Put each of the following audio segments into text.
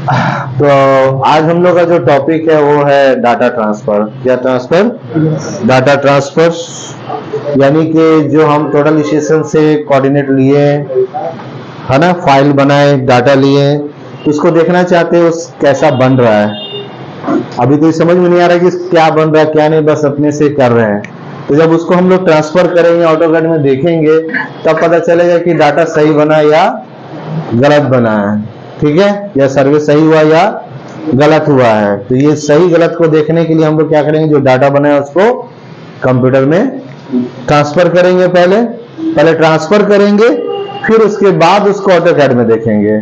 तो आज हम लोग का जो टॉपिक है वो है डाटा ट्रांसफर। क्या ट्रांसफर? Data transfer. यानी कि जो हम टोटल स्टेशन से कोऑर्डिनेट लिए है ना, फाइल बनाए, डाटा लिए, तो उसको देखना चाहते हैं उस कैसा बन रहा है। अभी तो ये समझ में नहीं आ रहा कि क्या बन रहा है क्या नहीं, बस अपने से कर रहे हैं। तो जब उसको हम लोग ट्रांसफर करेंगे, ऑटोकैड में देखेंगे, तब पता चलेगा कि डाटा सही बना या गलत बना है। ठीक है, या सर्वे सही हुआ या गलत हुआ है। तो ये सही गलत को देखने के लिए हम लोग क्या करेंगे, जो डाटा बना है उसको कंप्यूटर में ट्रांसफर करेंगे। पहले ट्रांसफर करेंगे, फिर उसके बाद उसको ऑटोकैड में देखेंगे।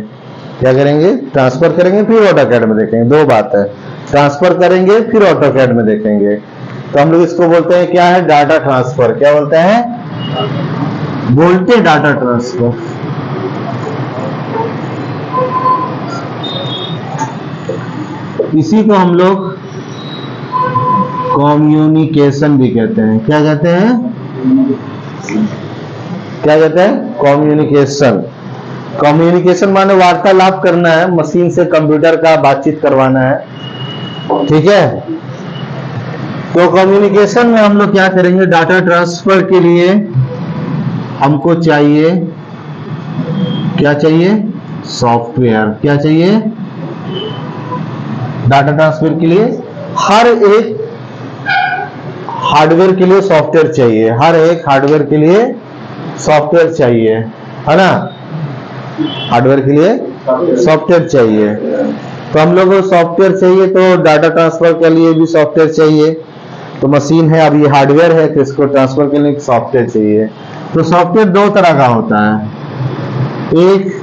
क्या करेंगे? ट्रांसफर करेंगे फिर ऑटोकैड में देखेंगे। दो बात है, ट्रांसफर करेंगे फिर ऑटोकैड में देखेंगे। तो हम लोग इसको बोलते हैं क्या है, डाटा ट्रांसफर। क्या बोलते हैं? बोलते डाटा ट्रांसफर। इसी को हम लोग कम्युनिकेशन भी कहते हैं। क्या कहते हैं? क्या कहते हैं? कम्युनिकेशन। कम्युनिकेशन माने वार्तालाप करना है, मशीन से कंप्यूटर का बातचीत करवाना है। ठीक है, तो कम्युनिकेशन में हम लोग क्या करेंगे, डाटा ट्रांसफर के लिए हमको चाहिए, क्या चाहिए? सॉफ्टवेयर। क्या चाहिए? डाटा ट्रांसफर के लिए हर एक हार्डवेयर के लिए सॉफ्टवेयर चाहिए। हर एक हार्डवेयर के लिए सॉफ्टवेयर चाहिए, है ना। हार्डवेयर के लिए सॉफ्टवेयर चाहिए। तो हम लोग को सॉफ्टवेयर चाहिए, तो डाटा ट्रांसफर के लिए भी सॉफ्टवेयर चाहिए। तो मशीन है, अब ये हार्डवेयर है, तो इसको ट्रांसफर के लिए सॉफ्टवेयर चाहिए। तो सॉफ्टवेयर दो तरह का होता है, एक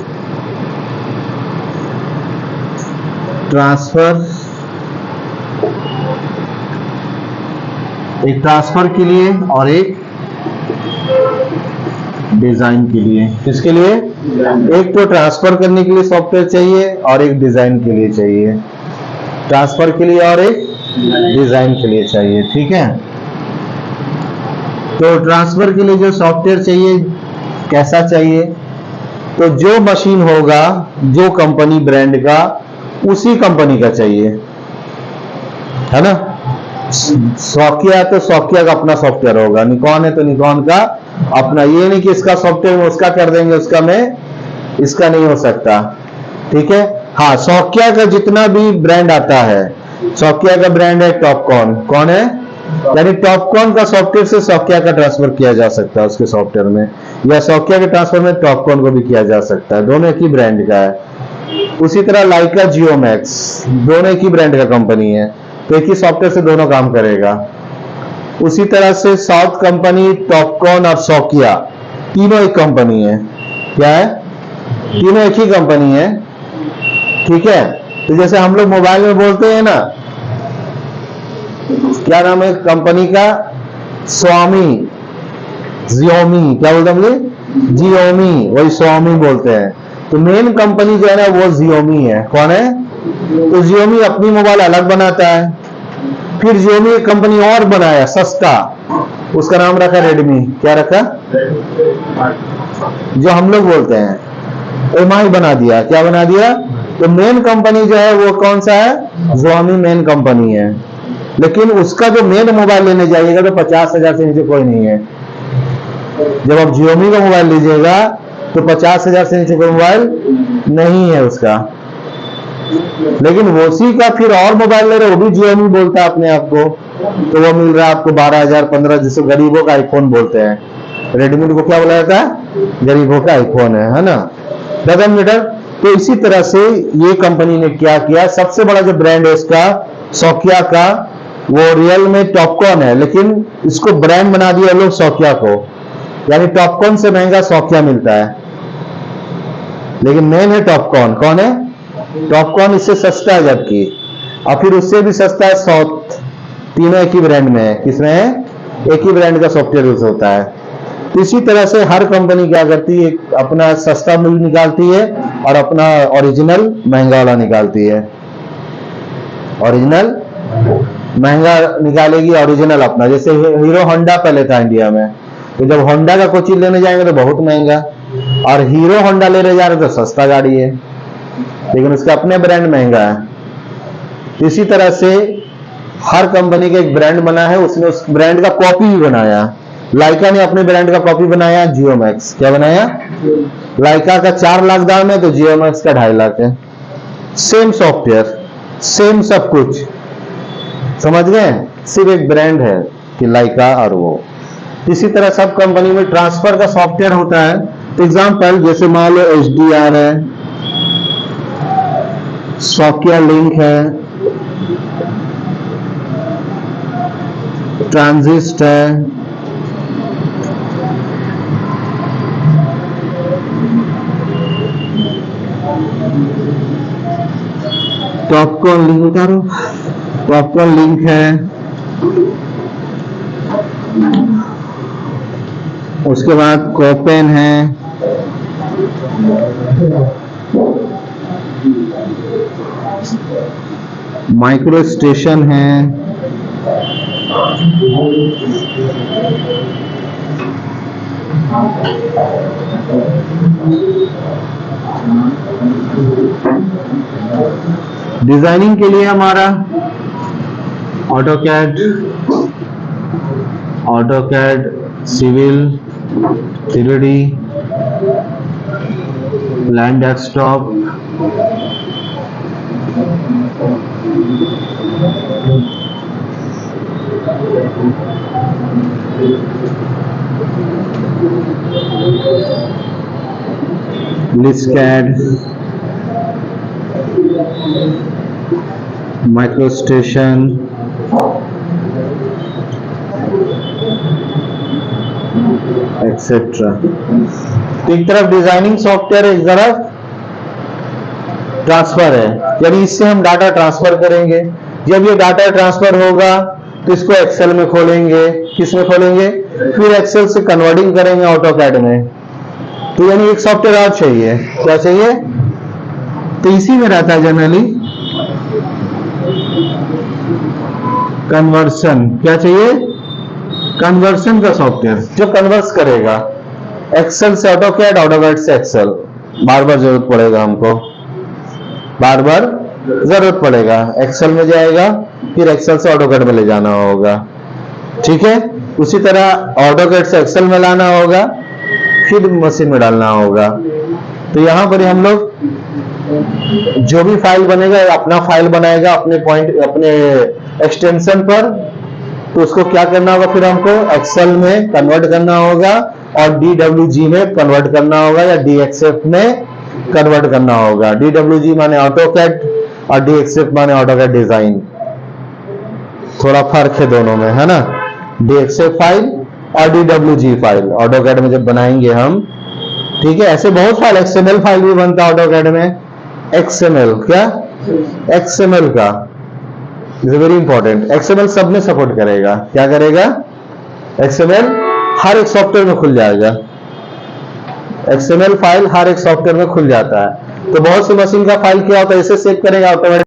ट्रांसफर के लिए और एक डिजाइन के लिए। किसके लिए? एक तो ट्रांसफर करने के लिए सॉफ्टवेयर चाहिए और एक डिजाइन के लिए चाहिए। ट्रांसफर के लिए और एक डिजाइन के लिए चाहिए। ठीक है, तो ट्रांसफर के लिए जो सॉफ्टवेयर चाहिए कैसा चाहिए, तो जो मशीन होगा, जो कंपनी ब्रांड का, उसी कंपनी का चाहिए, है ना। सॉकिया है तो सॉकिया का अपना सॉफ्टवेयर होगा, निकॉन है तो निकॉन का अपना। ये नहीं कि इसका सॉफ्टवेयर में उसका कर देंगे, उसका में इसका नहीं हो सकता। ठीक है, हाँ, सॉकिया का जितना भी ब्रांड आता है, सॉकिया का ब्रांड है टॉपकॉन। कौन है? यानी टॉपकॉन का सॉफ्टवेयर से सॉकिया का ट्रांसफर किया जा सकता है उसके सॉफ्टवेयर में, या सॉकिया के ट्रांसफर में टॉपकॉन को भी किया जा सकता है। दोनों एक ही ब्रांड का है। उसी तरह लाइका जियोमैक्स, दोनों एक ही ब्रांड का कंपनी है, तो एक ही सॉफ्टवेयर से दोनों काम करेगा। उसी तरह से साउथ कंपनी, टॉपकॉन और सॉकिया, तीनों एक कंपनी है। क्या है? तीनों एक ही कंपनी है। ठीक है, तो जैसे हम लोग मोबाइल में बोलते हैं ना, क्या नाम है कंपनी का? स्वामी, जियोमी। क्या बोलते हैं हम लोग? जियोमी, वही स्वामी बोलते हैं। तो मेन कंपनी जो है ना वो जियोमी है। कौन है? तो जियोमी अपनी मोबाइल अलग बनाता है, फिर जियोमी एक कंपनी और बनाया सस्ता, उसका नाम रखा रेडमी। क्या रखा? जो हम लोग बोलते हैं एमआई बना दिया। क्या बना दिया? तो मेन कंपनी जो है वो कौन सा है? जियोमी मेन कंपनी है। लेकिन उसका जो मेन मोबाइल लेने जाइएगा तो 50,000 से नीचे कोई नहीं है। जब आप जियोमी का मोबाइल लीजिएगा तो 50,000 से नीचे कोई मोबाइल नहीं है उसका। लेकिन उसी का फिर और मोबाइल ले रहे, वो भी जियोमी बोलता है अपने आप को, तो वो मिल रहा है आपको 12,000 15, जिसे गरीबों का आईफोन बोलते हैं। रेडमी को क्या बोला जाता है? गरीबों का आईफोन है ना। Dozen metre. तो इसी तरह से ये कंपनी ने क्या किया, सबसे बड़ा जो ब्रांड है इसका सॉकिया का, वो रियल में टॉपकॉन है, लेकिन इसको ब्रांड बना दिया लोग सॉकिया को। यानी टॉपकॉन से महंगा सॉकिया मिलता है, लेकिन मेन है टॉपकॉन। कौन है? टॉपकॉन इससे सस्ता है, जबकि और फिर उससे भी सस्ता है साउथ। तीनों एक ही ब्रांड में है। किसमें है? एक ही ब्रांड का सॉफ्टवेयर यूज होता है। तो इसी तरह से हर कंपनी क्या करती है, अपना सस्ता मूल्य निकालती है और अपना ओरिजिनल महंगा वाला निकालती है। ओरिजिनल महंगा निकालेगी, ओरिजिनल अपना। जैसे हीरो होंडा पहले था इंडिया में, तो जब होंडा का कोई चीज लेने जाएंगे तो बहुत महंगा, और हीरो होंडा लेने जा रहे तो सस्ता गाड़ी है। लेकिन उसका अपने ब्रांड महंगा है। इसी तरह से हर कंपनी का एक ब्रांड बना है, उसने उस ब्रांड का कॉपी भी बनाया। लाइका ने अपने ब्रांड का कॉपी बनाया जियोमैक्स। क्या बनाया? लाइका का 4 लाख दाम है तो जियोमैक्स का 2.5 लाख है। सेम सॉफ्टवेयर, सेम सब कुछ, समझ गए? सिर्फ एक ब्रांड है कि लाइका और वो। इसी तरह सब कंपनी में ट्रांसफर का सॉफ्टवेयर होता है। एग्जांपल जैसे मान लो HDR है, सॉफ्टवेयर लिंक है, ट्रांजिस्ट है, टॉपकॉन लिंक उतारो, टॉपकॉन लिंक है, उसके बाद कोपेन है, माइक्रो स्टेशन है, डिजाइनिंग के लिए हमारा AutoCAD, Civil, 3D, Land Desktop, लिस्कैड, माइक्रो स्टेशन, एक्सेट्रा। एक तरफ डिजाइनिंग सॉफ्टवेयर, एक तरफ ट्रांसफर है, यानी इससे हम डाटा ट्रांसफर करेंगे। जब ये डाटा ट्रांसफर होगा तो इसको एक्सेल में खोलेंगे। किस में खोलेंगे? फिर एक्सेल से कन्वर्टिंग करेंगे ऑटोकैड में। तो यानी एक सॉफ्टवेयर और चाहिए। क्या चाहिए? तो इसी में रहता है जनरली कन्वर्सन। क्या चाहिए? कन्वर्सन का सॉफ्टवेयर जो कन्वर्स करेगा एक्सेल से ऑटोकैड, ऑटोकैड से एक्सेल। बार बार जरूरत पड़ेगा हमको, बार बार जरूरत पड़ेगा। एक्सेल में जाएगा, फिर एक्सेल से ऑटोकैड में ले जाना होगा। ठीक है? उसी तरह ऑटोकैड से एक्सेल में लाना होगा, फिर मशीन में डालना होगा। तो यहां पर हम लोग जो भी फाइल बनेगा अपना फाइल बनाएगा अपने पॉइंट, अपने एक्सटेंशन पर। तो उसको क्या करना होगा? फिर हमको एक्सेल में कन्वर्ट करना होगा और DWG में कन्वर्ट करना होगा या DXF में कन्वर्ट करना होगा। DWG माने ऑटोकैड और DXF माने ऑटोकैड डिजाइन। थोड़ा फर्क है दोनों में, है ना? DXF फाइल और DWG फाइल ऑटोकैड में जब बनाएंगे हम। ठीक है? ऐसे बहुत फाइल, XML फाइल भी बनता है ऑटोकैड में। XML, क्या? XML का इज वेरी इंपॉर्टेंट। XML सब में सपोर्ट करेगा। क्या करेगा? XML हर एक सॉफ्टवेयर में खुल जाएगा। XML फाइल हर एक सॉफ्टवेयर में खुल जाता है। तो बहुत सी मशीन का फाइल क्या होता है, इसे सेव करेगा ऑटोमेटिक